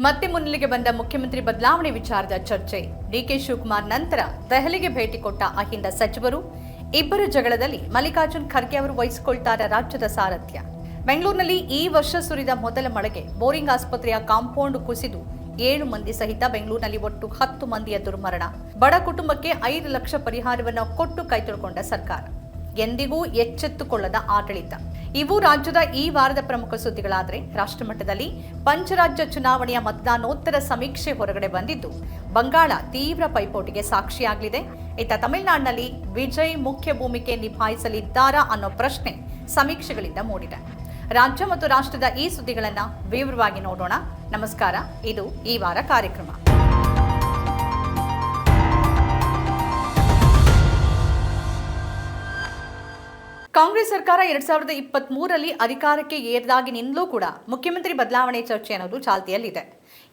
ಮತ್ತೆ ಮುನ್ನೆಲೆಗೆ ಬಂದ ಮುಖ್ಯಮಂತ್ರಿ ಬದಲಾವಣೆ ವಿಚಾರದ ಚರ್ಚೆ. ಡಿಕೆ ಶಿವಕುಮಾರ್ ನಂತರ ದೆಹಲಿಗೆ ಭೇಟಿ ಕೊಟ್ಟ ಅಹಿಂದ ಸಚಿವರು ಇಬ್ಬರ ಜಗಳದಲ್ಲಿ ಮಲ್ಲಿಕಾರ್ಜುನ್ ಖರ್ಗೆ ಅವರು ವಹಿಸಿಕೊಳ್ತಾರೆ ರಾಜ್ಯದ ಸಾರಥ್ಯ. ಬೆಂಗಳೂರಿನಲ್ಲಿ ಈ ವರ್ಷ ಸುರಿದ ಮೊದಲ ಮಳೆಗೆ ಬೋರಿಂಗ್ ಆಸ್ಪತ್ರೆಯ ಕಾಂಪೌಂಡ್ ಕುಸಿದು 7 ಮಂದಿ ಸಹಿತ ಬೆಂಗಳೂರಿನಲ್ಲಿ ಒಟ್ಟು 10 ಮಂದಿಯ ದುರ್ಮರಣ. ಬಡ ಕುಟುಂಬಕ್ಕೆ 5 ಲಕ್ಷ ಪರಿಹಾರವನ್ನು ಕೊಟ್ಟು ಕೈತೊಳ್ಕೊಂಡ ಸರ್ಕಾರ. ಎಂದಿಗೂ ಎಚ್ಚೆತ್ತುಕೊಳ್ಳದ ಆಡಳಿತ. ಇವು ರಾಜ್ಯದ ಈ ವಾರದ ಪ್ರಮುಖ ಸುದ್ದಿಗಳಾದರೆ, ರಾಷ್ಟ್ರಮಟ್ಟದಲ್ಲಿ ಪಂಚರಾಜ್ಯ ಚುನಾವಣೆಯ ಮತದಾನೋತ್ತರ ಸಮೀಕ್ಷೆ ಹೊರಗಡೆ ಬಂದಿದ್ದು ಬಂಗಾಳ ತೀವ್ರ ಪೈಪೋಟಿಗೆ ಸಾಕ್ಷಿಯಾಗಲಿದೆ. ಇತ್ತ ತಮಿಳುನಾಡಿನಲ್ಲಿ ವಿಜಯ್ ಮುಖ್ಯ ಭೂಮಿಕೆ ನಿಭಾಯಿಸಲಿದ್ದಾರಾ ಅನ್ನೋ ಪ್ರಶ್ನೆ ಸಮೀಕ್ಷೆಗಳಿಂದ ಮೂಡಿದೆ. ರಾಜ್ಯ ಮತ್ತು ರಾಷ್ಟ್ರದ ಈ ಸುದ್ದಿಗಳನ್ನು ವಿವರವಾಗಿ ನೋಡೋಣ. ನಮಸ್ಕಾರ, ಇದು ಈ ವಾರ ಕಾರ್ಯಕ್ರಮ. ಕಾಂಗ್ರೆಸ್ ಸರ್ಕಾರ 2023ರಲ್ಲಿ ಅಧಿಕಾರಕ್ಕೆ ಏರಿದಾಗಿನಿಂದಲೂ ಕೂಡ ಮುಖ್ಯಮಂತ್ರಿ ಬದಲಾವಣೆ ಚರ್ಚೆ ಅನ್ನೋದು ಚಾಲ್ತಿಯಲ್ಲಿದೆ.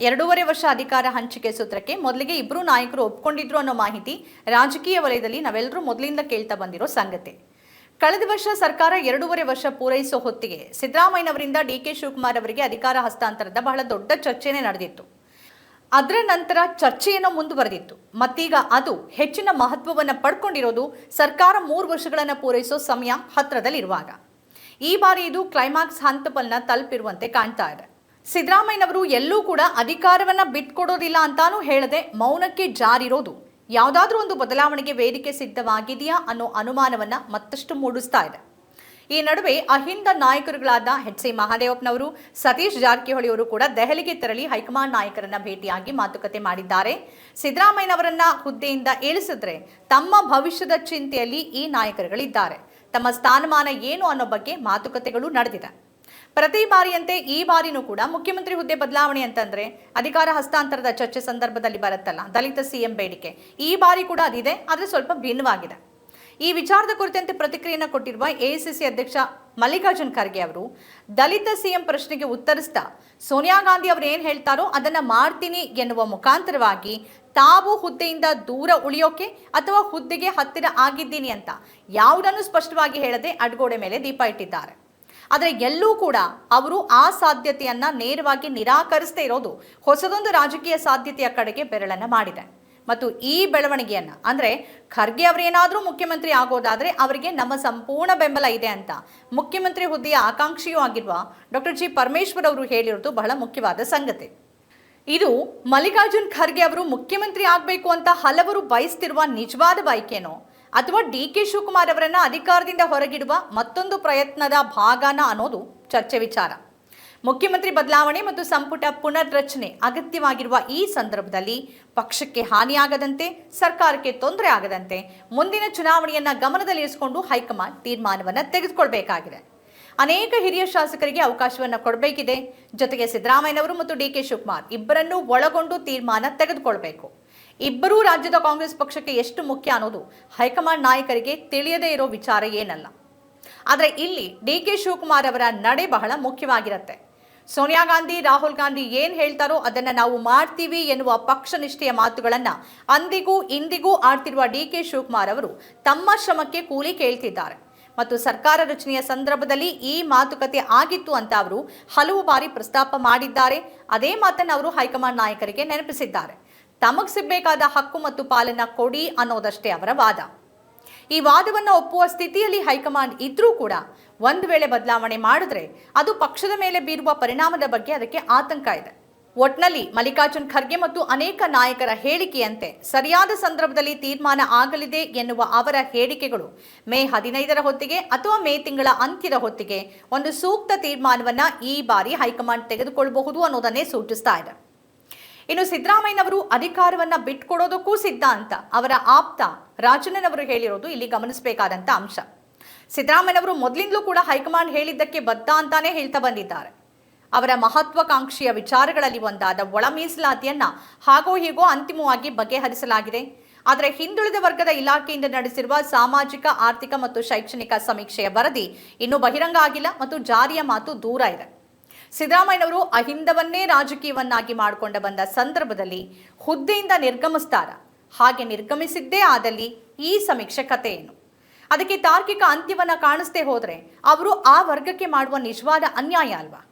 2.5 ವರ್ಷ ಅಧಿಕಾರ ಹಂಚಿಕೆ ಸೂತ್ರಕ್ಕೆ ಮೊದಲಿಗೆ ಇಬ್ಬರು ನಾಯಕರು ಒಪ್ಪಿಕೊಂಡಿದ್ರು ಅನ್ನೋ ಮಾಹಿತಿ ರಾಜಕೀಯ ವಲಯದಲ್ಲಿ ನಾವೆಲ್ಲರೂ ಮೊದಲಿಂದ ಕೇಳ್ತಾ ಬಂದಿರೋ ಸಂಗತಿ. ಕಳೆದ ವರ್ಷ ಸರ್ಕಾರ 2.5 ವರ್ಷ ಪೂರೈಸೋ ಹೊತ್ತಿಗೆ ಸಿದ್ದರಾಮಯ್ಯನವರಿಂದ ಡಿಕೆ ಶಿವಕುಮಾರ್ ಅವರಿಗೆ ಅಧಿಕಾರ ಹಸ್ತಾಂತರದ ಬಹಳ ದೊಡ್ಡ ಚರ್ಚೆನೇ ನಡೆದಿತ್ತು. ಅದರ ನಂತರ ಚರ್ಚೆಯನ್ನು ಮುಂದುವರೆದಿತ್ತು. ಮತ್ತೀಗ ಅದು ಹೆಚ್ಚಿನ ಮಹತ್ವವನ್ನು ಪಡ್ಕೊಂಡಿರೋದು ಸರ್ಕಾರ 3 ವರ್ಷಗಳನ್ನು ಪೂರೈಸೋ ಸಮಯ ಹತ್ತಿರದಲ್ಲಿರುವಾಗ. ಈ ಬಾರಿ ಇದು ಕ್ಲೈಮ್ಯಾಕ್ಸ್ ಹಂತವನ್ನ ತಲುಪಿರುವಂತೆ ಕಾಣ್ತಾ ಇದೆ. ಸಿದ್ದರಾಮಯ್ಯನವರು ಎಲ್ಲೂ ಕೂಡ ಅಧಿಕಾರವನ್ನ ಬಿಟ್ಕೊಡೋದಿಲ್ಲ ಅಂತಾನೂ ಹೇಳದೆ ಮೌನಕ್ಕೆ ಜಾರಿರೋದು ಯಾವುದಾದ್ರೂ ಒಂದು ಬದಲಾವಣೆಗೆ ವೇದಿಕೆ ಸಿದ್ಧವಾಗಿದೆಯಾ ಅನ್ನೋ ಅನುಮಾನವನ್ನ ಮತ್ತಷ್ಟು ಮೂಡಿಸ್ತಾ ಇದೆ. ಈ ನಡುವೆ ಅಹಿಂದ ನಾಯಕರುಗಳಾದ ಎಚ್ ಸಿ ಮಹದೇವಪ್ಪನವರು, ಸತೀಶ್ ಜಾರಕಿಹೊಳಿ ಅವರು ಕೂಡ ದೆಹಲಿಗೆ ತೆರಳಿ ಹೈಕಮಾಂಡ್ ನಾಯಕರನ್ನ ಭೇಟಿಯಾಗಿ ಮಾತುಕತೆ ಮಾಡಿದ್ದಾರೆ. ಸಿದ್ದರಾಮಯ್ಯನವರನ್ನ ಹುದ್ದೆಯಿಂದ ಇಳಿಸಿದ್ರೆ ತಮ್ಮ ಭವಿಷ್ಯದ ಚಿಂತೆಯಲ್ಲಿ ಈ ನಾಯಕರುಗಳಿದ್ದಾರೆ. ತಮ್ಮ ಸ್ಥಾನಮಾನ ಏನು ಅನ್ನೋ ಬಗ್ಗೆ ಮಾತುಕತೆಗಳು ನಡೆದಿದೆ. ಪ್ರತಿ ಬಾರಿಯಂತೆ ಈ ಬಾರಿನೂ ಕೂಡ ಮುಖ್ಯಮಂತ್ರಿ ಹುದ್ದೆ ಬದಲಾವಣೆ ಅಂತಂದ್ರೆ ಅಧಿಕಾರ ಹಸ್ತಾಂತರದ ಚರ್ಚೆ ಸಂದರ್ಭದಲ್ಲಿ ಬರುತ್ತಲ್ಲ, ದಲಿತ ಸಿಎಂ ಬೇಡಿಕೆ. ಈ ಬಾರಿ ಕೂಡ ಅದಿದೆ, ಆದರೆ ಸ್ವಲ್ಪ ಭಿನ್ನವಾಗಿದೆ. ಈ ವಿಚಾರದ ಕುರಿತಂತೆ ಪ್ರತಿಕ್ರಿಯೆಯನ್ನು ಕೊಟ್ಟಿರುವ ಎಐಸಿಸಿ ಅಧ್ಯಕ್ಷ ಮಲ್ಲಿಕಾರ್ಜುನ್ ಖರ್ಗೆ ಅವರು ದಲಿತ ಸಿಎಂ ಪ್ರಶ್ನೆಗೆ ಉತ್ತರಿಸ್ತಾ ಸೋನಿಯಾ ಗಾಂಧಿ ಅವರು ಏನು ಹೇಳ್ತಾರೋ ಅದನ್ನ ಮಾಡ್ತೀನಿ ಎನ್ನುವ ಮುಖಾಂತರವಾಗಿ ತಾವು ಹುದ್ದೆಯಿಂದ ದೂರ ಉಳಿಯೋಕೆ ಅಥವಾ ಹುದ್ದೆಗೆ ಹತ್ತಿರ ಆಗಿದ್ದೀನಿ ಅಂತ ಯಾವುದನ್ನು ಸ್ಪಷ್ಟವಾಗಿ ಹೇಳದೆ ಅಡ್ಗೋಡೆ ಮೇಲೆ ದೀಪ ಇಟ್ಟಿದ್ದಾರೆ. ಆದರೆ ಎಲ್ಲೂ ಕೂಡ ಅವರು ಆ ಸಾಧ್ಯತೆಯನ್ನ ನೇರವಾಗಿ ನಿರಾಕರಿಸದೇ ಇರೋದು ಹೊಸದೊಂದು ರಾಜಕೀಯ ಸಾಧ್ಯತೆಯ ಕಡೆಗೆ ಬೆರಳನ್ನ ಮಾಡಿದೆ. ಮತ್ತು ಈ ಬೆಳವಣಿಗೆಯನ್ನ ಅಂದ್ರೆ ಖರ್ಗೆ ಅವರೇನಾದರೂ ಮುಖ್ಯಮಂತ್ರಿ ಆಗೋದಾದ್ರೆ ಅವರಿಗೆ ನಮ್ಮ ಸಂಪೂರ್ಣ ಬೆಂಬಲ ಇದೆ ಅಂತ ಮುಖ್ಯಮಂತ್ರಿ ಹುದ್ದೆಯ ಆಕಾಂಕ್ಷಿಯೂ ಆಗಿರುವ ಡಾಕ್ಟರ್ ಜಿ ಪರಮೇಶ್ವರ್ ಅವರು ಹೇಳಿರೋದು ಬಹಳ ಮುಖ್ಯವಾದ ಸಂಗತಿ. ಇದು ಮಲ್ಲಿಕಾರ್ಜುನ್ ಖರ್ಗೆ ಅವರು ಮುಖ್ಯಮಂತ್ರಿ ಆಗಬೇಕು ಅಂತ ಹಲವರು ಬಯಸ್ತಿರುವ ನಿಜವಾದ ಬಯಕೆನೋ ಅಥವಾ ಡಿ ಕೆ ಶಿವಕುಮಾರ್ ಅವರನ್ನ ಅಧಿಕಾರದಿಂದ ಹೊರಗಿಡುವ ಮತ್ತೊಂದು ಪ್ರಯತ್ನದ ಭಾಗನ ಅನ್ನೋದು ಚರ್ಚೆ ವಿಚಾರ. ಮುಖ್ಯಮಂತ್ರಿ ಬದಲಾವಣೆ ಮತ್ತು ಸಂಪುಟ ಪುನರ್ರಚನೆ ಅಗತ್ಯವಾಗಿರುವ ಈ ಸಂದರ್ಭದಲ್ಲಿ ಪಕ್ಷಕ್ಕೆ ಹಾನಿಯಾಗದಂತೆ, ಸರ್ಕಾರಕ್ಕೆ ತೊಂದರೆ ಆಗದಂತೆ ಮುಂದಿನ ಚುನಾವಣೆಯನ್ನ ಗಮನದಲ್ಲಿರಿಸಿಕೊಂಡು ಹೈಕಮಾಂಡ್ ತೀರ್ಮಾನವನ್ನು ತೆಗೆದುಕೊಳ್ಬೇಕಾಗಿದೆ. ಅನೇಕ ಹಿರಿಯ ಶಾಸಕರಿಗೆ ಅವಕಾಶವನ್ನು ಕೊಡಬೇಕಿದೆ. ಜೊತೆಗೆ ಸಿದ್ದರಾಮಯ್ಯನವರು ಮತ್ತು ಡಿ ಕೆ ಶಿವಕುಮಾರ್ ಇಬ್ಬರನ್ನೂ ಒಳಗೊಂಡು ತೀರ್ಮಾನ ತೆಗೆದುಕೊಳ್ಬೇಕು. ಇಬ್ಬರೂ ರಾಜ್ಯದ ಕಾಂಗ್ರೆಸ್ ಪಕ್ಷಕ್ಕೆ ಎಷ್ಟು ಮುಖ್ಯ ಅನ್ನೋದು ಹೈಕಮಾಂಡ್ ನಾಯಕರಿಗೆ ತಿಳಿಯದೇ ಇರೋ ವಿಚಾರ ಏನಲ್ಲ. ಆದರೆ ಇಲ್ಲಿ ಡಿ ಕೆ ಶಿವಕುಮಾರ್ ಅವರ ನಡೆ ಬಹಳ ಮುಖ್ಯವಾಗಿರುತ್ತೆ. ಸೋನಿಯಾ ಗಾಂಧಿ, ರಾಹುಲ್ ಗಾಂಧಿ ಏನ್ ಹೇಳ್ತಾರೋ ಅದನ್ನ ನಾವು ಮಾಡ್ತೀವಿ ಎನ್ನುವ ಪಕ್ಷ ನಿಷ್ಠೆಯ ಮಾತುಗಳನ್ನ ಅಂದಿಗೂ ಇಂದಿಗೂ ಆಡ್ತಿರುವ ಡಿ ಕೆ ಶಿವಕುಮಾರ್ ಅವರು ತಮ್ಮ ಶ್ರಮಕ್ಕೆ ಕೂಲಿ ಕೇಳ್ತಿದ್ದಾರೆ. ಮತ್ತು ಸರ್ಕಾರ ರಚನೆಯ ಸಂದರ್ಭದಲ್ಲಿ ಈ ಮಾತುಕತೆ ಆಗಿತ್ತು ಅಂತ ಅವರು ಹಲವು ಬಾರಿ ಪ್ರಸ್ತಾಪ ಮಾಡಿದ್ದಾರೆ. ಅದೇ ಮಾತನ್ನು ಅವರು ಹೈಕಮಾಂಡ್ ನಾಯಕರಿಗೆ ನೆನಪಿಸಿದ್ದಾರೆ. ತಮಗ್ ಸಿಗಬೇಕಾದ ಹಕ್ಕು ಮತ್ತು ಪಾಲನ್ನ ಕೊಡಿ ಅನ್ನೋದಷ್ಟೇ ಅವರ ವಾದ. ಈ ವಾದವನ್ನು ಒಪ್ಪುವ ಸ್ಥಿತಿಯಲ್ಲಿ ಹೈಕಮಾಂಡ್ ಇದ್ರೂ ಕೂಡ ಒಂದು ವೇಳೆ ಬದಲಾವಣೆ ಮಾಡಿದ್ರೆ ಅದು ಪಕ್ಷದ ಮೇಲೆ ಬೀರುವ ಪರಿಣಾಮದ ಬಗ್ಗೆ ಅದಕ್ಕೆ ಆತಂಕ ಇದೆ. ಒಟ್ನಲ್ಲಿ ಮಲ್ಲಿಕಾರ್ಜುನ್ ಖರ್ಗೆ ಮತ್ತು ಅನೇಕ ನಾಯಕರ ಹೇಳಿಕೆಯಂತೆ ಸರಿಯಾದ ಸಂದರ್ಭದಲ್ಲಿ ತೀರ್ಮಾನ ಆಗಲಿದೆ ಎನ್ನುವ ಅವರ ಹೇಳಿಕೆಗಳು ಮೇ 15ರ ಹೊತ್ತಿಗೆ ಅಥವಾ ಮೇ ತಿಂಗಳ ಅಂತ್ಯದ ಹೊತ್ತಿಗೆ ಒಂದು ಸೂಕ್ತ ತೀರ್ಮಾನವನ್ನ ಈ ಬಾರಿ ಹೈಕಮಾಂಡ್ ತೆಗೆದುಕೊಳ್ಳಬಹುದು ಅನ್ನೋದನ್ನೇ ಸೂಚಿಸ್ತಾ ಇದೆ. ಇನ್ನು ಸಿದ್ದರಾಮಯ್ಯನವರು ಅಧಿಕಾರವನ್ನ ಬಿಟ್ಕೊಡೋದಕ್ಕೂ ಸಿದ್ಧ ಅಂತ ಅವರ ಆಪ್ತ ರಾಜಣ್ಣನವರು ಹೇಳಿರೋದು ಇಲ್ಲಿ ಗಮನಿಸಬೇಕಾದಂತ ಅಂಶ. ಸಿದ್ದರಾಮಯ್ಯನವರು ಮೊದಲಿಂದಲೂ ಕೂಡ ಹೈಕಮಾಂಡ್ ಹೇಳಿದ್ದಕ್ಕೆ ಬದ್ಧ ಅಂತಾನೆ ಹೇಳ್ತಾ ಬಂದಿದ್ದಾರೆ. ಅವರ ಮಹತ್ವಾಕಾಂಕ್ಷಿಯ ವಿಚಾರಗಳಲ್ಲಿ ಒಂದಾದ ಒಳ ಮೀಸಲಾತಿಯನ್ನ ಹಾಗೋ ಹೀಗೋ ಅಂತಿಮವಾಗಿ ಬಗೆಹರಿಸಲಾಗಿದೆ. ಆದರೆ ಹಿಂದುಳಿದ ವರ್ಗದ ಇಲಾಖೆಯಿಂದ ನಡೆಸಿರುವ ಸಾಮಾಜಿಕ, ಆರ್ಥಿಕ ಮತ್ತು ಶೈಕ್ಷಣಿಕ ಸಮೀಕ್ಷೆಯ ವರದಿ ಇನ್ನೂ ಬಹಿರಂಗ ಆಗಿಲ್ಲ ಮತ್ತು ಜಾರಿಯ ಮಾತು ದೂರ ಇದೆ. ಸಿದ್ದರಾಮಯ್ಯನವರು ಅಹಿಂದವನ್ನೇ ರಾಜಕೀಯವನ್ನಾಗಿ ಮಾಡಿಕೊಂಡ ಬಂದ ಸಂದರ್ಭದಲ್ಲಿ ಹುದ್ದೆಯಿಂದ ನಿರ್ಗಮಿಸ್ತಾರ. ಹಾಗೆ ನಿರ್ಗಮಿಸಿದ್ದೇ ಆದಲ್ಲಿ ಈ ಸಮೀಕ್ಷೆ ಕಥೆ ಏನು? ಅದಕ್ಕೆ ತಾರ್ಕಿಕ ಅಂತ್ಯವನ್ನ ಕಾಣಿಸದೆ ಹೋದ್ರೆ ಅವರು ಆ ವರ್ಗಕ್ಕೆ ಮಾಡುವ ನಿಜವಾದ ಅನ್ಯಾಯ ಅಲ್ವಾ?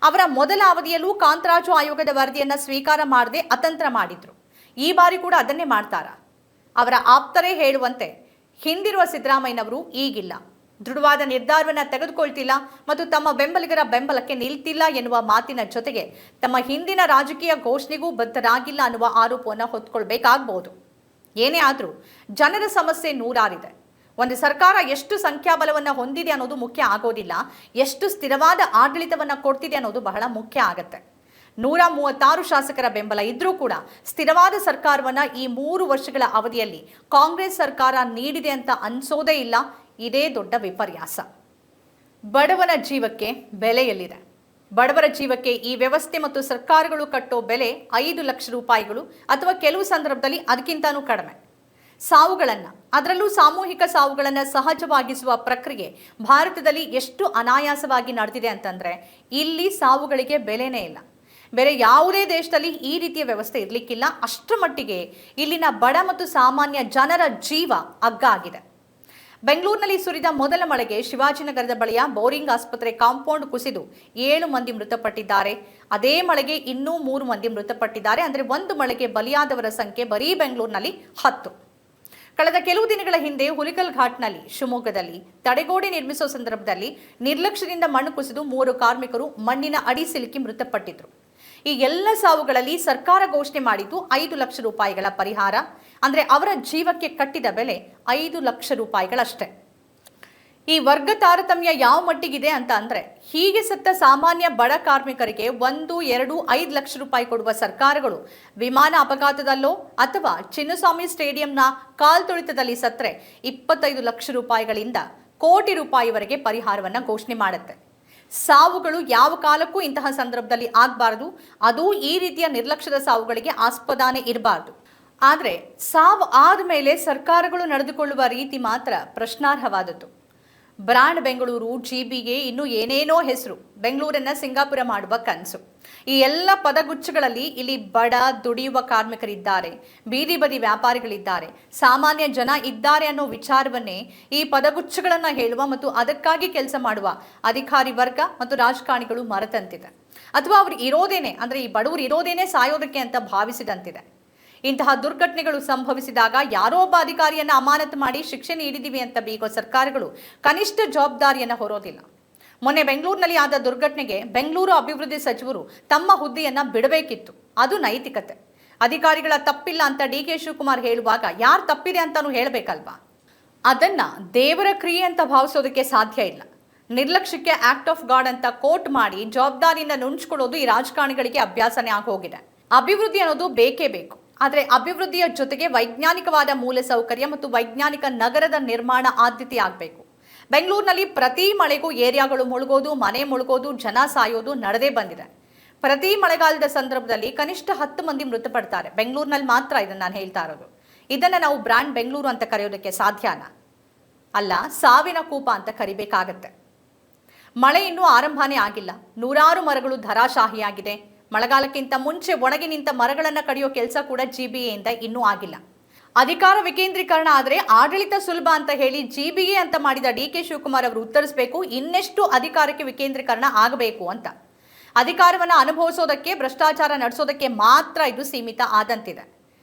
ಅವರ ಮೊದಲ ಅವಧಿಯಲ್ಲೂ ಕಾಂತರಾಜು ಆಯೋಗದ ವರದಿಯನ್ನ ಸ್ವೀಕಾರ ಮಾಡದೆ ಅತಂತ್ರ ಮಾಡಿದ್ರು. ಈ ಬಾರಿ ಕೂಡ ಅದನ್ನೇ ಮಾಡ್ತಾರಾ? ಅವರ ಆಪ್ತರೇ ಹೇಳುವಂತೆ ಹಿಂದಿರುವ ಸಿದ್ದರಾಮಯ್ಯನವರು ಈಗಿಲ್ಲ, ದೃಢವಾದ ನಿರ್ಧಾರವನ್ನ ತೆಗೆದುಕೊಳ್ತಿಲ್ಲ ಮತ್ತು ತಮ್ಮ ಬೆಂಬಲಿಗರ ಬೆಂಬಲಕ್ಕೆ ನಿಲ್ತಿಲ್ಲ ಎನ್ನುವ ಮಾತಿನ ಜೊತೆಗೆ ತಮ್ಮ ಹಿಂದಿನ ರಾಜಕೀಯ ಘೋಷಣೆಗೂ ಬದ್ಧರಾಗಿಲ್ಲ ಅನ್ನುವ ಆರೋಪವನ್ನು ಹೊತ್ಕೊಳ್ಬೇಕಾಗಬಹುದು. ಏನೇ ಆದರೂ ಜನರ ಸಮಸ್ಯೆ ನೂರಾರಿದೆ. ಒಂದು ಸರ್ಕಾರ ಎಷ್ಟು ಸಂಖ್ಯಾಬಲವನ್ನು ಹೊಂದಿದೆ ಅನ್ನೋದು ಮುಖ್ಯ ಆಗೋದಿಲ್ಲ, ಎಷ್ಟು ಸ್ಥಿರವಾದ ಆಡಳಿತವನ್ನು ಕೊಡ್ತಿದೆ ಅನ್ನೋದು ಬಹಳ ಮುಖ್ಯ ಆಗತ್ತೆ. 136 ಶಾಸಕರ ಬೆಂಬಲ ಇದ್ರೂ ಕೂಡ ಸ್ಥಿರವಾದ ಸರ್ಕಾರವನ್ನ ಈ 3 ವರ್ಷಗಳ ಅವಧಿಯಲ್ಲಿ ಕಾಂಗ್ರೆಸ್ ಸರ್ಕಾರ ನೀಡಿದೆ ಅಂತ ಅನ್ಸೋದೇ ಇಲ್ಲ. ಇದೇ ದೊಡ್ಡ ವಿಪರ್ಯಾಸ. ಬಡವನ ಜೀವಕ್ಕೆ ಬೆಲೆ ಎಲ್ಲಿದೆ? ಬಡವರ ಜೀವಕ್ಕೆ ಈ ವ್ಯವಸ್ಥೆ ಮತ್ತು ಸರ್ಕಾರಗಳು ಕಟ್ಟೋ ಬೆಲೆ 5 ಲಕ್ಷ ರೂಪಾಯಿಗಳು ಅಥವಾ ಕೆಲವು ಸಂದರ್ಭದಲ್ಲಿ ಅದಕ್ಕಿಂತನೂ ಕಡಿಮೆ. ಸಾವುಗಳನ್ನು, ಅದರಲ್ಲೂ ಸಾಮೂಹಿಕ ಸಾವುಗಳನ್ನು ಸಹಜವಾಗಿಸುವ ಪ್ರಕ್ರಿಯೆ ಭಾರತದಲ್ಲಿ ಎಷ್ಟು ಅನಾಯಾಸವಾಗಿ ನಡೆದಿದೆ ಅಂತಂದ್ರೆ ಇಲ್ಲಿ ಸಾವುಗಳಿಗೆ ಬೆಲೆನೇ ಇಲ್ಲ. ಬೇರೆ ಯಾವುದೇ ದೇಶದಲ್ಲಿ ಈ ರೀತಿಯ ವ್ಯವಸ್ಥೆ ಇರಲಿಕ್ಕಿಲ್ಲ. ಅಷ್ಟರ ಮಟ್ಟಿಗೆ ಇಲ್ಲಿನ ಬಡ ಮತ್ತು ಸಾಮಾನ್ಯ ಜನರ ಜೀವ ಅಗ್ಗ ಆಗಿದೆ. ಬೆಂಗಳೂರಿನಲ್ಲಿ ಸುರಿದ ಮೊದಲ ಮಳೆಗೆ ಶಿವಾಜಿನಗರದ ಬಳಿಯ ಬೋರಿಂಗ್ ಆಸ್ಪತ್ರೆ ಕಾಂಪೌಂಡ್ ಕುಸಿದು 7 ಮಂದಿ ಮೃತಪಟ್ಟಿದ್ದಾರೆ. ಅದೇ ಮಳೆಗೆ ಇನ್ನೂ 3 ಮಂದಿ ಮೃತಪಟ್ಟಿದ್ದಾರೆ. ಅಂದರೆ ಒಂದು ಮಳೆಗೆ ಬಲಿಯಾದವರ ಸಂಖ್ಯೆ ಬರೀ ಬೆಂಗಳೂರಿನಲ್ಲಿ 10. ಕಳೆದ ಕೆಲವು ದಿನಗಳ ಹಿಂದೆ ಹುಲಿಕಲ್ ಘಾಟ್ನಲ್ಲಿ ಶಿವಮೊಗ್ಗದಲ್ಲಿ ತಡೆಗೋಡೆ ನಿರ್ಮಿಸುವ ಸಂದರ್ಭದಲ್ಲಿ ನಿರ್ಲಕ್ಷ್ಯದಿಂದ ಮಣ್ಣು ಕುಸಿದು 3 ಕಾರ್ಮಿಕರು ಮಣ್ಣಿನ ಅಡಿ ಸಿಲುಕಿ ಮೃತಪಟ್ಟಿದ್ರು. ಈ ಎಲ್ಲ ಸಾವುಗಳಲ್ಲಿ ಸರ್ಕಾರ ಘೋಷಣೆ ಮಾಡಿದ್ದು 5 ಲಕ್ಷ ರೂಪಾಯಿಗಳ ಪರಿಹಾರ. ಅಂದರೆ ಅವರ ಜೀವಕ್ಕೆ ಕಟ್ಟಿದ ಬೆಲೆ 5 ಲಕ್ಷ ರೂಪಾಯಿಗಳಷ್ಟೇ. ಈ ವರ್ಗ ತಾರತಮ್ಯ ಯಾವ ಮಟ್ಟಿಗಿದೆ ಅಂತ ಅಂದ್ರೆ ಹೀಗೆ ಸತ್ತ ಸಾಮಾನ್ಯ ಬಡ ಕಾರ್ಮಿಕರಿಗೆ 1, 2, 5 ಲಕ್ಷ ರೂಪಾಯಿ ಕೊಡುವ ಸರ್ಕಾರಗಳು ವಿಮಾನ ಅಪಘಾತದಲ್ಲೋ ಅಥವಾ ಚಿನ್ನಸ್ವಾಮಿ ಸ್ಟೇಡಿಯಂನ ಕಾಲ್ತುಳಿತದಲ್ಲಿ ಸತ್ತರೆ 25 ಲಕ್ಷ ರೂಪಾಯಿಗಳಿಂದ ಕೋಟಿ ರೂಪಾಯಿವರೆಗೆ ಪರಿಹಾರವನ್ನು ಘೋಷಣೆ ಮಾಡುತ್ತೆ. ಸಾವುಗಳು ಯಾವ ಕಾಲಕ್ಕೂ ಇಂತಹ ಸಂದರ್ಭದಲ್ಲಿ ಆಗಬಾರದು. ಅದು ಈ ರೀತಿಯ ನಿರ್ಲಕ್ಷ್ಯದ ಸಾವುಗಳಿಗೆ ಆಸ್ಪದಾನೆ ಇರಬಾರ್ದು. ಆದರೆ ಸಾವು ಆದಮೇಲೆ ಸರ್ಕಾರಗಳು ನಡೆದುಕೊಳ್ಳುವ ರೀತಿ ಮಾತ್ರ ಪ್ರಶ್ನಾರ್ಹವಾದದ್ದು. ಬ್ರಾಂಡ್ ಬೆಂಗಳೂರು, ಜಿಬಿಗೆ ಇನ್ನೂ ಏನೇನೋ ಹೆಸರು, ಬೆಂಗಳೂರನ್ನ ಸಿಂಗಾಪುರ ಮಾಡುವ ಕನಸು. ಈ ಎಲ್ಲ ಪದಗುಚ್ಛಗಳಲ್ಲಿ ಇಲ್ಲಿ ಬಡ ದುಡಿಯುವ ಕಾರ್ಮಿಕರಿದ್ದಾರೆ, ಬೀದಿ ಬದಿ ವ್ಯಾಪಾರಿಗಳಿದ್ದಾರೆ, ಸಾಮಾನ್ಯ ಜನ ಇದ್ದಾರೆ ಅನ್ನೋ ವಿಚಾರವನ್ನೇ ಈ ಪದಗುಚ್ಛಗಳನ್ನು ಹೇಳುವ ಮತ್ತು ಅದಕ್ಕಾಗಿ ಕೆಲಸ ಮಾಡುವ ಅಧಿಕಾರಿ ವರ್ಗ ಮತ್ತು ರಾಜಕಾರಣಿಗಳು ಮರೆತಂತಿದೆ. ಅಥವಾ ಅವರು ಇರೋದೇನೆ, ಅಂದರೆ ಈ ಬಡವರು ಇರೋದೇನೆ ಸಾಯೋದಕ್ಕೆ ಅಂತ ಭಾವಿಸಿದಂತಿದೆ. ಇಂತಹ ದುರ್ಘಟನೆಗಳು ಸಂಭವಿಸಿದಾಗ ಯಾರೋ ಒಬ್ಬ ಅಧಿಕಾರಿಯನ್ನು ಅಮಾನತು ಮಾಡಿ ಶಿಕ್ಷೆ ನೀಡಿದ್ದೀವಿ ಅಂತ ಬೀಗೋ ಸರ್ಕಾರಗಳು ಕನಿಷ್ಠ ಜವಾಬ್ದಾರಿಯನ್ನು ಹೊರೋದಿಲ್ಲ. ಮೊನ್ನೆ ಬೆಂಗಳೂರಿನಲ್ಲಿ ಆದ ದುರ್ಘಟನೆಗೆ ಬೆಂಗಳೂರು ಅಭಿವೃದ್ಧಿ ಸಚಿವರು ತಮ್ಮ ಹುದ್ದೆಯನ್ನು ಬಿಡಬೇಕಿತ್ತು. ಅದು ನೈತಿಕತೆ. ಅಧಿಕಾರಿಗಳ ತಪ್ಪಿಲ್ಲ ಅಂತ ಡಿ.ಕೆ. ಶಿವಕುಮಾರ್ ಹೇಳುವಾಗ ಯಾರು ತಪ್ಪಿದೆ ಅಂತಾನು ಹೇಳಬೇಕಲ್ವಾ? ಅದನ್ನ ದೇವರ ಕ್ರಿಯೆ ಅಂತ ಭಾವಿಸೋದಕ್ಕೆ ಸಾಧ್ಯ ಇಲ್ಲ. ನಿರ್ಲಕ್ಷ್ಯಕ್ಕೆ ಆಕ್ಟ್ ಆಫ್ ಗಾಡ್ ಅಂತ ಕೋಟ್ ಮಾಡಿ ಜವಾಬ್ದಾರಿಯಿಂದ ನುಣುಚ್ಕೊಳ್ಳೋದು ಈ ರಾಜಕಾರಣಿಗಳಿಗೆ ಅಭ್ಯಾಸನೇ ಆಗೋಗಿದೆ. ಅಭಿವೃದ್ಧಿ ಅನ್ನೋದು ಬೇಕೇ ಬೇಕು. ಆದರೆ ಅಭಿವೃದ್ಧಿಯ ಜೊತೆಗೆ ವೈಜ್ಞಾನಿಕವಾದ ಮೂಲಸೌಕರ್ಯ ಮತ್ತು ವೈಜ್ಞಾನಿಕ ನಗರದ ನಿರ್ಮಾಣ ಆದ್ಯತೆ ಆಗಬೇಕು. ಬೆಂಗಳೂರಿನಲ್ಲಿ ಪ್ರತಿ ಮಳೆಗೂ ಏರಿಯಾಗಳು ಮುಳುಗೋದು, ಮನೆ ಮುಳುಗೋದು, ಜನ ಸಾಯೋದು ನಡೆದೇ ಬಂದಿದೆ. ಪ್ರತಿ ಮಳೆಗಾಲದ ಸಂದರ್ಭದಲ್ಲಿ ಕನಿಷ್ಠ 10 ಮಂದಿ ಮೃತಪಡ್ತಾರೆ. ಬೆಂಗಳೂರಿನಲ್ಲಿ ಮಾತ್ರ ಇದನ್ನು ನಾನು ಹೇಳ್ತಾ ಇರೋದು. ಇದನ್ನು ನಾವು ಬ್ರ್ಯಾಂಡ್ ಬೆಂಗಳೂರು ಅಂತ ಕರೆಯೋದಕ್ಕೆ ಸಾಧ್ಯನಾ? ಅಲ್ಲ, ಸಾವಿನ ಕೂಪ ಅಂತ ಕರಿಬೇಕಾಗತ್ತೆ. ಮಳೆ ಇನ್ನೂ ಆರಂಭನೇ ಆಗಿಲ್ಲ. 100 ಮರಗಳು ಧರಾಶಾಹಿಯಾಗಿದೆ. ಮಳೆಗಾಲಕ್ಕಿಂತ ಮುಂಚೆ ಒಣಗಿ ನಿಂತ ಮರಗಳನ್ನು ಕಡಿಯೋ ಕೆಲಸ ಕೂಡ ಜಿಬಿಎಯಿಂದ ಇನ್ನೂ ಆಗಿಲ್ಲ. ಅಧಿಕಾರ ವಿಕೇಂದ್ರೀಕರಣ ಆದರೆ ಆಡಳಿತ ಸುಲಭ ಅಂತ ಹೇಳಿ ಜಿಬಿಎ ಅಂತ ಮಾಡಿದ ಡಿ.ಕೆ. ಶಿವಕುಮಾರ್ ಅವರು ಉತ್ತರಿಸಬೇಕು, ಇನ್ನೆಷ್ಟು ಅಧಿಕಾರಕ್ಕೆ ವಿಕೇಂದ್ರೀಕರಣ ಆಗಬೇಕು ಅಂತ. ಅಧಿಕಾರವನ್ನು ಅನುಭವಿಸೋದಕ್ಕೆ, ಭ್ರಷ್ಟಾಚಾರ ನಡೆಸೋದಕ್ಕೆ ಮಾತ್ರ ಇದು ಸೀಮಿತ ಆದಂತಿದೆ.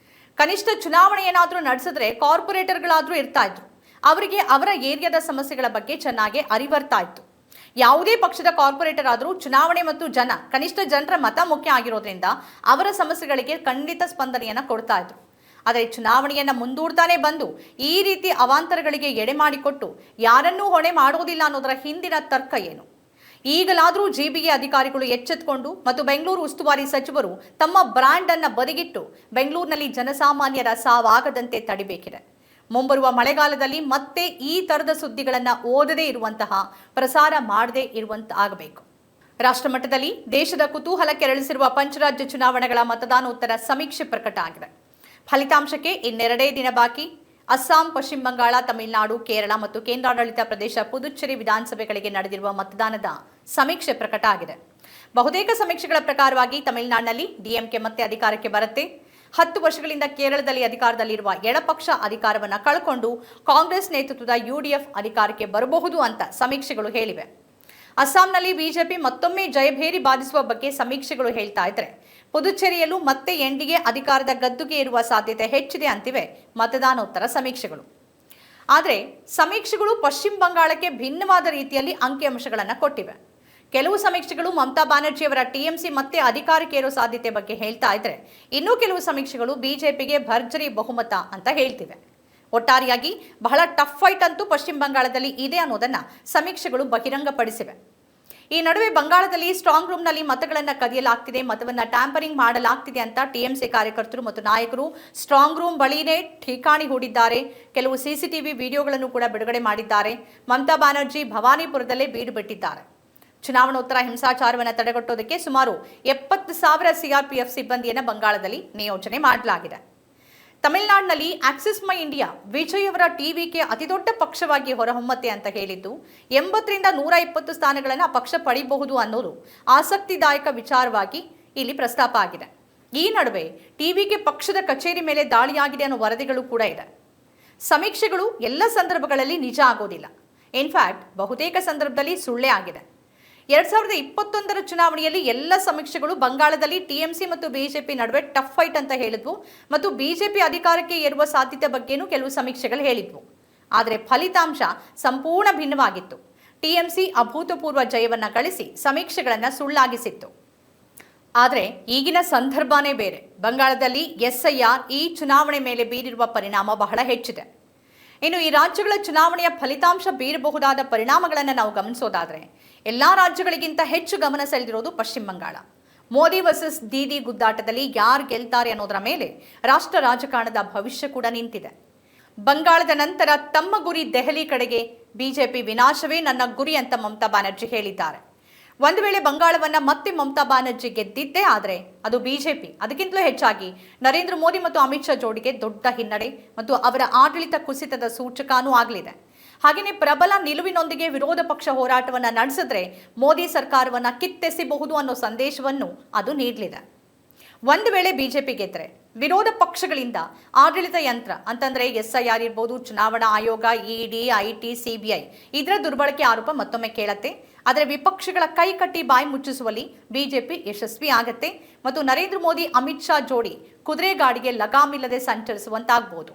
ಕನಿಷ್ಠ ಚುನಾವಣೆ ಏನಾದರೂ ನಡೆಸಿದ್ರೆ ಕಾರ್ಪೊರೇಟರ್ಗಳಾದರೂ ಇರ್ತಾ ಇದ್ರು. ಅವರಿಗೆ ಅವರ ಏರಿಯಾದ ಸಮಸ್ಯೆಗಳ ಬಗ್ಗೆ ಚೆನ್ನಾಗಿ ಅರಿವರ್ತಾ ಇತ್ತು. ಯಾವುದೇ ಪಕ್ಷದ ಕಾರ್ಪೊರೇಟರ್ ಆದರೂ ಚುನಾವಣೆ ಮತ್ತು ಕನಿಷ್ಠ ಜನರ ಮತ ಮುಖ್ಯ ಆಗಿರೋದ್ರಿಂದ ಅವರ ಸಮಸ್ಯೆಗಳಿಗೆ ಖಂಡಿತ ಸ್ಪಂದನೆಯನ್ನು ಕೊಡ್ತಾ ಇದ್ರು. ಆದರೆ ಚುನಾವಣೆಯನ್ನು ಮುಂದೂಡ್ತಾನೆ ಬಂದು ಈ ರೀತಿ ಅವಾಂತರಗಳಿಗೆ ಎಡೆ ಮಾಡಿಕೊಟ್ಟು ಯಾರನ್ನೂ ಹೊಣೆ ಮಾಡೋದಿಲ್ಲ ಅನ್ನೋದರ ಹಿಂದಿನ ತರ್ಕ ಏನು? ಈಗಲಾದರೂ ಜಿಬಿಎ ಅಧಿಕಾರಿಗಳು ಎಚ್ಚೆತ್ತುಕೊಂಡು ಮತ್ತು ಬೆಂಗಳೂರು ಉಸ್ತುವಾರಿ ಸಚಿವರು ತಮ್ಮ ಬ್ರ್ಯಾಂಡ್ ಅನ್ನು ಬದಿಗಿಟ್ಟು ಬೆಂಗಳೂರಿನಲ್ಲಿ ಜನಸಾಮಾನ್ಯರ ಸಾವಾಗದಂತೆ ತಡಿಬೇಕಿದೆ. ಮುಂಬರುವ ಮಳೆಗಾಲದಲ್ಲಿ ಮತ್ತೆ ಈ ತರದ ಸುದ್ದಿಗಳನ್ನು ಓದದೇ ಇರುವಂತಹ, ಪ್ರಸಾರ ಮಾಡದೇ ಆಗಬೇಕು. ರಾಷ್ಟ್ರಮಟ್ಟದಲ್ಲಿ ದೇಶದ ಕುತೂಹಲ ಕೆರಳಿಸಿರುವ ಪಂಚರಾಜ್ಯ ಚುನಾವಣೆಗಳ ಮತದಾನೋತ್ತರ ಸಮೀಕ್ಷೆ ಪ್ರಕಟ ಆಗಿದೆ. ಫಲಿತಾಂಶಕ್ಕೆ ಇನ್ನೆರಡೇ ದಿನ ಬಾಕಿ. ಅಸ್ಸಾಂ, ಪಶ್ಚಿಮ ಬಂಗಾಳ, ತಮಿಳುನಾಡು, ಕೇರಳ ಮತ್ತು ಕೇಂದ್ರಾಡಳಿತ ಪ್ರದೇಶ ಪುದುಚೇರಿ ವಿಧಾನಸಭೆಗಳಿಗೆ ನಡೆದಿರುವ ಮತದಾನದ ಸಮೀಕ್ಷೆ ಪ್ರಕಟ ಆಗಿದೆ. ಬಹುತೇಕ ಸಮೀಕ್ಷೆಗಳ ಪ್ರಕಾರವಾಗಿ ತಮಿಳುನಾಡಿನಲ್ಲಿ ಡಿಎಂಕೆ ಮತ್ತೆ ಅಧಿಕಾರಕ್ಕೆ ಬರುತ್ತೆ. 10 ವರ್ಷಗಳಿಂದ ಕೇರಳದಲ್ಲಿ ಅಧಿಕಾರದಲ್ಲಿರುವ ಎಡಪಕ್ಷ ಅಧಿಕಾರವನ್ನು ಕಳ್ಕೊಂಡು ಕಾಂಗ್ರೆಸ್ ನೇತೃತ್ವದ ಯುಡಿಎಫ್ ಅಧಿಕಾರಕ್ಕೆ ಬರಬಹುದು ಅಂತ ಸಮೀಕ್ಷೆಗಳು ಹೇಳಿವೆ. ಅಸ್ಸಾಂನಲ್ಲಿ ಬಿಜೆಪಿ ಮತ್ತೊಮ್ಮೆ ಜಯಭೇರಿ ಬಾಧಿಸುವ ಬಗ್ಗೆ ಸಮೀಕ್ಷೆಗಳು ಹೇಳ್ತಾ ಇದ್ರೆ, ಪುದುಚೇರಿಯಲ್ಲೂ ಮತ್ತೆ ಎನ್ಡಿಎ ಅಧಿಕಾರದ ಗದ್ದುಗೆ ಇರುವ ಸಾಧ್ಯತೆ ಹೆಚ್ಚಿದೆ ಅಂತಿವೆ ಮತದಾನೋತ್ತರ ಸಮೀಕ್ಷೆಗಳು. ಆದರೆ ಸಮೀಕ್ಷೆಗಳು ಪಶ್ಚಿಮ ಬಂಗಾಳಕ್ಕೆ ಭಿನ್ನವಾದ ರೀತಿಯಲ್ಲಿ ಅಂಕಿಅಂಶಗಳನ್ನು ಕೊಟ್ಟಿವೆ. ಕೆಲವು ಸಮೀಕ್ಷೆಗಳು ಮಮತಾ ಬ್ಯಾನರ್ಜಿಯವರ ಟಿಎಂಸಿ ಮತ್ತೆ ಅಧಿಕಾರಕ್ಕೆ ಏರೋ ಸಾಧ್ಯತೆ ಬಗ್ಗೆ ಹೇಳ್ತಾ ಇದ್ರೆ, ಇನ್ನೂ ಕೆಲವು ಸಮೀಕ್ಷೆಗಳು ಬಿಜೆಪಿಗೆ ಭರ್ಜರಿ ಬಹುಮತ ಅಂತ ಹೇಳ್ತಿವೆ. ಒಟ್ಟಾರೆಯಾಗಿ ಬಹಳ ಟಫ್ ಫೈಟ್ ಅಂತೂ ಪಶ್ಚಿಮ ಬಂಗಾಳದಲ್ಲಿ ಇದೆ ಅನ್ನೋದನ್ನ ಸಮೀಕ್ಷೆಗಳು ಬಹಿರಂಗಪಡಿಸಿವೆ. ಈ ನಡುವೆ ಬಂಗಾಳದಲ್ಲಿ ಸ್ಟ್ರಾಂಗ್ ರೂಮ್ನಲ್ಲಿ ಮತಗಳನ್ನು ಕದಿಯಲಾಗ್ತಿದೆ, ಮತವನ್ನ ಟ್ಯಾಂಪರಿಂಗ್ ಮಾಡಲಾಗ್ತಿದೆ ಅಂತ ಟಿಎಂಸಿ ಕಾರ್ಯಕರ್ತರು ಮತ್ತು ನಾಯಕರು ಸ್ಟ್ರಾಂಗ್ ರೂಮ್ ಬಳಿನೇ ಠಿಕಾಣಿ ಹೂಡಿದ್ದಾರೆ. ಕೆಲವು ಸಿಸಿಟಿವಿ ವಿಡಿಯೋಗಳನ್ನು ಕೂಡ ಬಿಡುಗಡೆ ಮಾಡಿದ್ದಾರೆ. ಮಮತಾ ಬ್ಯಾನರ್ಜಿ ಭವಾನಿಪುರದಲ್ಲೇ ಬೀಡು ಬಿಟ್ಟಿದ್ದಾರೆ. ಚುನಾವಣೋತ್ತರ ಹಿಂಸಾಚಾರವನ್ನು ತಡೆಗಟ್ಟೋದಕ್ಕೆ ಸುಮಾರು 70,000 ಸಿಆರ್ಪಿಎಫ್ ಸಿಬ್ಬಂದಿಯನ್ನು ಬಂಗಾಳದಲ್ಲಿ ನಿಯೋಜನೆ ಮಾಡಲಾಗಿದೆ. ತಮಿಳುನಾಡಿನಲ್ಲಿ ಆಕ್ಸಿಸ್ ಮೈ ಇಂಡಿಯಾ ವಿಜಯ್ ಅವರ ಟಿವಿಕೆ ಅತಿದೊಡ್ಡ ಪಕ್ಷವಾಗಿ ಹೊರಹೊಮ್ಮತ್ತೆ ಅಂತ ಹೇಳಿದ್ದು 80ರಿಂದ 120 ಸ್ಥಾನಗಳನ್ನು ಪಕ್ಷ ಪಡೆಯಬಹುದು ಅನ್ನೋದು ಆಸಕ್ತಿದಾಯಕ ವಿಚಾರವಾಗಿ ಇಲ್ಲಿ ಪ್ರಸ್ತಾಪ ಆಗಿದೆ. ಈ ನಡುವೆ ಟಿವಿಕೆ ಪಕ್ಷದ ಕಚೇರಿ ಮೇಲೆ ದಾಳಿಯಾಗಿದೆ ಅನ್ನೋ ವರದಿಗಳು ಕೂಡ ಇದೆ. ಸಮೀಕ್ಷೆಗಳು ಎಲ್ಲ ಸಂದರ್ಭಗಳಲ್ಲಿ ನಿಜ ಆಗೋದಿಲ್ಲ. ಇನ್ಫ್ಯಾಕ್ಟ್ ಬಹುತೇಕ ಸಂದರ್ಭದಲ್ಲಿ ಸುಳ್ಳೇ ಆಗಿದೆ. 2021ರ ಚುನಾವಣೆಯಲ್ಲಿ ಎಲ್ಲ ಸಮೀಕ್ಷೆಗಳು ಬಂಗಾಳದಲ್ಲಿ ಟಿಎಂಸಿ ಮತ್ತು ಬಿಜೆಪಿ ನಡುವೆ ಟಫ್ ಫೈಟ್ ಅಂತ ಹೇಳಿದ್ವು ಮತ್ತು ಬಿಜೆಪಿ ಅಧಿಕಾರಕ್ಕೆ ಏರುವ ಸಾಧ್ಯತೆ ಬಗ್ಗೆನೂ ಕೆಲವು ಸಮೀಕ್ಷೆಗಳು ಹೇಳಿದ್ವು. ಆದರೆ ಫಲಿತಾಂಶ ಸಂಪೂರ್ಣ ಭಿನ್ನವಾಗಿತ್ತು. ಟಿಎಂಸಿ ಅಭೂತಪೂರ್ವ ಜಯವನ್ನ ಗಳಿಸಿ ಸಮೀಕ್ಷೆಗಳನ್ನು ಸುಳ್ಳಾಗಿಸಿತ್ತು. ಆದರೆ ಈಗಿನ ಸಂದರ್ಭನೇ ಬೇರೆ. ಬಂಗಾಳದಲ್ಲಿ ಎಸ್ಐಆರ್ ಈ ಚುನಾವಣೆ ಮೇಲೆ ಬೀರಿರುವ ಪರಿಣಾಮ ಬಹಳ ಹೆಚ್ಚಿದೆ. ಇನ್ನು ಈ ರಾಜ್ಯಗಳ ಚುನಾವಣೆಯ ಫಲಿತಾಂಶ ಬೀರಬಹುದಾದ ಪರಿಣಾಮಗಳನ್ನು ನಾವು ಗಮನಿಸೋದಾದರೆ, ಎಲ್ಲ ರಾಜ್ಯಗಳಿಗಿಂತ ಹೆಚ್ಚು ಗಮನ ಸೆಳೆದಿರೋದು ಪಶ್ಚಿಮ ಬಂಗಾಳ. ಮೋದಿ ವರ್ಸಸ್ ದೀದಿ ಗುದ್ದಾಟದಲ್ಲಿ ಯಾರು ಗೆಲ್ತಾರೆ ಅನ್ನೋದರ ಮೇಲೆ ರಾಷ್ಟ್ರ ರಾಜಕಾರಣದ ಭವಿಷ್ಯ ಕೂಡ ನಿಂತಿದೆ. ಬಂಗಾಳದ ನಂತರ ತಮ್ಮ ಗುರಿ ದೆಹಲಿ ಕಡೆಗೆ, ಬಿಜೆಪಿ ವಿನಾಶವೇ ನನ್ನ ಗುರಿ ಅಂತ ಮಮತಾ ಬ್ಯಾನರ್ಜಿ ಹೇಳಿದ್ದಾರೆ. ಒಂದು ವೇಳೆ ಬಂಗಾಳವನ್ನ ಮತ್ತೆ ಮಮತಾ ಬ್ಯಾನರ್ಜಿ ಗೆದ್ದಿದ್ದೇ ಆದರೆ ಅದು ಬಿಜೆಪಿ, ಅದಕ್ಕಿಂತಲೂ ಹೆಚ್ಚಾಗಿ ನರೇಂದ್ರ ಮೋದಿ ಮತ್ತು ಅಮಿತ್ ಶಾ ಜೋಡಿಗೆ ದೊಡ್ಡ ಹಿನ್ನಡೆ ಮತ್ತು ಅವರ ಆಡಳಿತ ಕುಸಿತದ ಸೂಚಕನೂ ಆಗಲಿದೆ. ಹಾಗೆಯೇ ಪ್ರಬಲ ನಿಲುವಿನೊಂದಿಗೆ ವಿರೋಧ ಪಕ್ಷ ಹೋರಾಟವನ್ನ ನಡೆಸಿದ್ರೆ ಮೋದಿ ಸರ್ಕಾರವನ್ನ ಕಿತ್ತೆಸಬಹುದು ಅನ್ನೋ ಸಂದೇಶವನ್ನು ಅದು ನೀಡಲಿದೆ. ಒಂದು ವೇಳೆ ಬಿಜೆಪಿ ಗೆದ್ರೆ ವಿರೋಧ ಪಕ್ಷಗಳಿಂದ ಆಡಳಿತ ಯಂತ್ರ ಅಂತಂದ್ರೆ ಎಸ್ಐಆರ್ ಇರ್ಬೋದು, ಚುನಾವಣಾ ಆಯೋಗ, ಇಡಿ, ಐಟಿ, ಸಿಬಿಐ ಇದರ ದುರ್ಬಳಕೆ ಆರೋಪ ಮತ್ತೊಮ್ಮೆ ಕೇಳತ್ತೆ. ಆದರೆ ವಿಪಕ್ಷಗಳ ಕೈ ಕಟ್ಟಿ ಬಾಯಿ ಮುಚ್ಚಿಸುವಲ್ಲಿ ಬಿಜೆಪಿ ಯಶಸ್ವಿ ಆಗತ್ತೆ ಮತ್ತು ನರೇಂದ್ರ ಮೋದಿ ಅಮಿತ್ ಶಾ ಜೋಡಿ ಕುದುರೆಗಾಡಿಗೆ ಲಗಾಮಿಲ್ಲದೆ ಸಂಚರಿಸುವಂತಾಗಬಹುದು.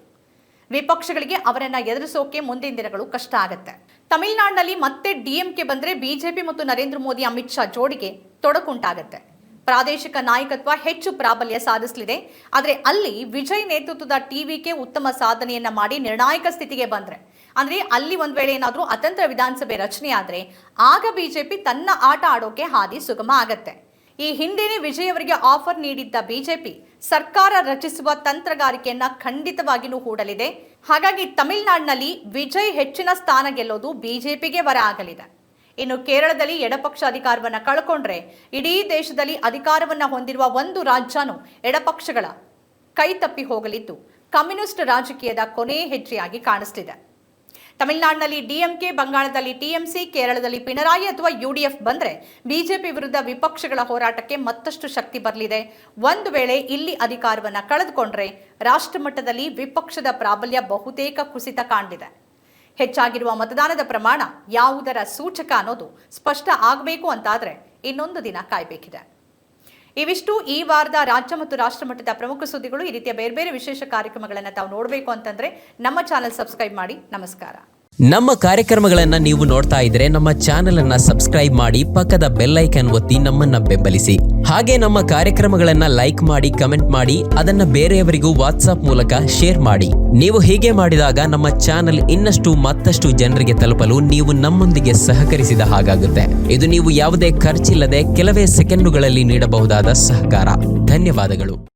ವಿಪಕ್ಷಗಳಿಗೆ ಅವರನ್ನ ಎದುರಿಸೋಕೆ ಮುಂದಿನ ದಿನಗಳು ಕಷ್ಟ ಆಗತ್ತೆ. ತಮಿಳುನಾಡಿನಲ್ಲಿ ಮತ್ತೆ ಡಿಎಂಕೆ ಬಂದ್ರೆ ಬಿಜೆಪಿ ಮತ್ತು ನರೇಂದ್ರ ಮೋದಿ ಅಮಿತ್ ಶಾ ಜೋಡಿಗೆ ತೊಡಕುಂಟಾಗತ್ತೆ. ಪ್ರಾದೇಶಿಕ ನಾಯಕತ್ವ ಹೆಚ್ಚು ಪ್ರಾಬಲ್ಯ ಸಾಧಿಸಲಿದೆ. ಆದರೆ ಅಲ್ಲಿ ವಿಜಯ್ ನೇತೃತ್ವದ ಟಿವಿಕೆ ಉತ್ತಮ ಸಾಧನೆಯನ್ನ ಮಾಡಿ ನಿರ್ಣಾಯಕ ಸ್ಥಿತಿಗೆ ಬಂದ್ರೆ, ಅಂದ್ರೆ ಅಲ್ಲಿ ಒಂದ್ ವೇಳೆ ಏನಾದ್ರೂ ಅತಂತ್ರ ವಿಧಾನಸಭೆ ರಚನೆ ಆದ್ರೆ ಆಗ ಬಿಜೆಪಿ ತನ್ನ ಆಟ ಆಡೋಕೆ ಹಾದಿ ಸುಗಮ ಆಗತ್ತೆ. ಈ ಹಿಂದೆನೇ ವಿಜಯ್ ಅವರಿಗೆ ಆಫರ್ ನೀಡಿದ್ದ ಬಿಜೆಪಿ ಸರ್ಕಾರ ರಚಿಸುವ ತಂತ್ರಗಾರಿಕೆಯನ್ನ ಖಂಡಿತವಾಗಿಯೂ ಹೂಡಲಿದೆ. ಹಾಗಾಗಿ ತಮಿಳುನಾಡಿನಲ್ಲಿ ವಿಜಯ್ ಹೆಚ್ಚಿನ ಸ್ಥಾನ ಗೆಲ್ಲೋದು ಬಿಜೆಪಿಗೆ ವರ ಆಗಲಿದೆ. ಇನ್ನು ಕೇರಳದಲ್ಲಿ ಎಡಪಕ್ಷ ಅಧಿಕಾರವನ್ನ ಕಳ್ಕೊಂಡ್ರೆ ಇಡೀ ದೇಶದಲ್ಲಿ ಅಧಿಕಾರವನ್ನ ಹೊಂದಿರುವ ಒಂದು ರಾಜ್ಯನೂ ಎಡಪಕ್ಷಗಳ ಕೈ ತಪ್ಪಿ ಹೋಗಲಿದ್ದು ಕಮ್ಯುನಿಸ್ಟ್ ರಾಜಕೀಯದ ಕೊನೆ ಹೆಜ್ಜೆಯಾಗಿ ಕಾಣಿಸ್ತಿದೆ. ತಮಿಳುನಾಡಿನಲ್ಲಿ ಡಿಎಂಕೆ, ಬಂಗಾಳದಲ್ಲಿ ಟಿಎಂಸಿ, ಕೇರಳದಲ್ಲಿ ಪಿಣರಾಯಿ ಅಥವಾ ಯುಡಿಎಫ್ ಬಂದ್ರೆ ಬಿಜೆಪಿ ವಿರುದ್ಧ ವಿಪಕ್ಷಗಳ ಹೋರಾಟಕ್ಕೆ ಮತ್ತಷ್ಟು ಶಕ್ತಿ ಬರಲಿದೆ. ಒಂದು ವೇಳೆ ಇಲ್ಲಿ ಅಧಿಕಾರವನ್ನ ಕಳೆದುಕೊಂಡ್ರೆ ರಾಷ್ಟ್ರ ಮಟ್ಟದಲ್ಲಿ ವಿಪಕ್ಷದ ಪ್ರಾಬಲ್ಯ ಬಹುತೇಕ ಕುಸಿತ ಕಾಣಲಿದೆ. ಹೆಚ್ಚಾಗಿರುವ ಮತದಾನದ ಪ್ರಮಾಣ ಯಾವುದರ ಸೂಚಕ ಅನ್ನೋದು ಸ್ಪಷ್ಟ ಆಗಬೇಕು ಅಂತಾದ್ರೆ ಇನ್ನೊಂದು ದಿನ ಕಾಯಬೇಕಿದೆ. ಇವಿಷ್ಟು ಈ ವಾರದ ರಾಜ್ಯ ಮತ್ತು ರಾಷ್ಟ್ರ ಮಟ್ಟದ ಪ್ರಮುಖ ಸುದ್ದಿಗಳು. ಈ ರೀತಿಯ ಬೇರೆ ಬೇರೆ ವಿಶೇಷ ಕಾರ್ಯಕ್ರಮಗಳನ್ನು ತಾವು ನೋಡಬೇಕು ಅಂತಂದ್ರೆ ನಮ್ಮ ಚಾನೆಲ್ ಸಬ್ಸ್ಕ್ರೈಬ್ ಮಾಡಿ. ನಮಸ್ಕಾರ. ನಮ್ಮ ಕಾರ್ಯಕ್ರಮಗಳನ್ನ ನೀವು ನೋಡ್ತಾ ಇದ್ರೆ ನಮ್ಮ ಚಾನೆಲ್ ಅನ್ನ ಸಬ್ಸ್ಕ್ರೈಬ್ ಮಾಡಿ, ಪಕ್ಕದ ಬೆಲ್ ಐಕಾನ್ ಒತ್ತಿ ನಮ್ಮನ್ನ ಬೆಂಬಲಿಸಿ. ಹಾಗೆ ನಮ್ಮ ಕಾರ್ಯಕ್ರಮಗಳನ್ನ ಲೈಕ್ ಮಾಡಿ, ಕಮೆಂಟ್ ಮಾಡಿ, ಅದನ್ನ ಬೇರೆಯವರಿಗೂ ವಾಟ್ಸ್ಆಪ್ ಮೂಲಕ ಶೇರ್ ಮಾಡಿ. ನೀವು ಹೀಗೆ ಮಾಡಿದಾಗ ನಮ್ಮ ಚಾನೆಲ್ ಇನ್ನಷ್ಟು ಮತ್ತಷ್ಟು ಜನರಿಗೆ ತಲುಪಲು ನೀವು ನಮ್ಮೊಂದಿಗೆ ಸಹಕರಿಸಿದ ಹಾಗಾಗುತ್ತೆ. ಇದು ನೀವು ಯಾವುದೇ ಖರ್ಚಿಲ್ಲದೆ ಕೆಲವೇ ಸೆಕೆಂಡುಗಳಲ್ಲಿ ನೀಡಬಹುದಾದ ಸಹಕಾರ. ಧನ್ಯವಾದಗಳು.